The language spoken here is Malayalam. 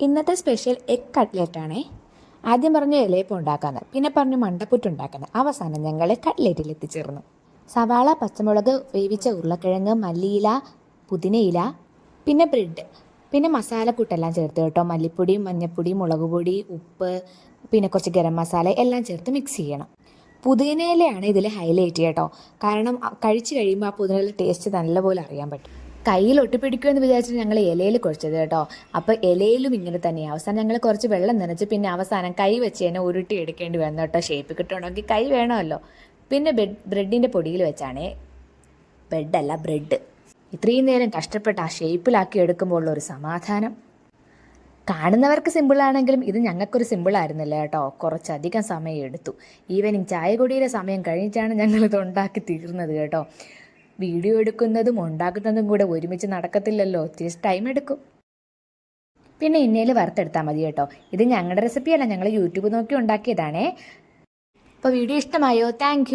ഇന്നത്തെ സ്പെഷ്യൽ എഗ് കട്ട്ലറ്റാണേ. ആദ്യം പറഞ്ഞു ഇലയപ്പം ഉണ്ടാക്കാമെന്ന്, പിന്നെ പറഞ്ഞു മണ്ടപ്പുറ്റ് ഉണ്ടാക്കുന്നത്. അവസാനം ഞങ്ങൾ കട്ട്ലറ്റിൽ എത്തിച്ചേർന്നു. സവാള, പച്ചമുളക്, വേവിച്ച ഉരുളക്കിഴങ്ങ്, മല്ലിയില, പുതിനയില, പിന്നെ ബ്രെഡ്, പിന്നെ മസാലക്കൂട്ടെല്ലാം ചേർത്ത് കേട്ടോ. മല്ലിപ്പൊടി, മഞ്ഞൾപ്പൊടി, മുളക് പൊടി, ഉപ്പ്, പിന്നെ കുറച്ച് ഗരം മസാല എല്ലാം ചേർത്ത് മിക്സ് ചെയ്യണം. പുതിനയിലയാണ് ഇതിൽ ഹൈലൈറ്റ് കേട്ടോ. കാരണം കഴിച്ച് കഴിയുമ്പോൾ ആ പുതിനയില ടേസ്റ്റ് നല്ലപോലെ അറിയാൻ പറ്റും. കയ്യിൽ ഒട്ടിപ്പിടിക്കുമെന്ന് വിചാരിച്ചിട്ട് ഞങ്ങൾ ഇലയിൽ കുഴച്ചത് കേട്ടോ. അപ്പോൾ ഇലയിലും ഇങ്ങനെ തന്നെയാണ്. അവസാനം ഞങ്ങൾ കുറച്ച് വെള്ളം നനച്ച് പിന്നെ അവസാനം കൈ വെച്ച് തന്നെ ഉരുട്ടി എടുക്കേണ്ടി വന്നു കേട്ടോ. ഷേപ്പ് കിട്ടണമെങ്കിൽ കൈ വേണമല്ലോ. പിന്നെ ബ്രെഡിൻ്റെ പൊടിയിൽ വെച്ചാണേ, ബ്രെഡ്. ഇത്രയും നേരം കഷ്ടപ്പെട്ട് ആ ഷേപ്പിലാക്കി എടുക്കുമ്പോൾ ഉള്ള ഒരു സമാധാനം. കാണുന്നവർക്ക് സിമ്പിളാണെങ്കിലും ഇത് ഞങ്ങൾക്കൊരു സിമ്പിളായിരുന്നില്ല കേട്ടോ. കുറച്ചധികം സമയം എടുത്തു. ഈവനിങ് ചായ കുടിയുടെ സമയം കഴിഞ്ഞിട്ടാണ് ഞങ്ങളിത് ഉണ്ടാക്കി തീർന്നത് കേട്ടോ. വീഡിയോ എടുക്കുന്നതും ഉണ്ടാക്കുന്നതും കൂടെ ഒരുമിച്ച് നടക്കത്തില്ലല്ലോ, ഇത്തിരി ടൈം എടുക്കും. പിന്നെ എണ്ണയിൽ വറുത്തെടുത്താൽ മതി കേട്ടോ. ഇത് ഞങ്ങളുടെ റെസിപ്പിയല്ല, ഞങ്ങൾ യൂട്യൂബ് നോക്കി ഉണ്ടാക്കിയതാണേ. അപ്പോൾ വീഡിയോ ഇഷ്ടമായോ? താങ്ക്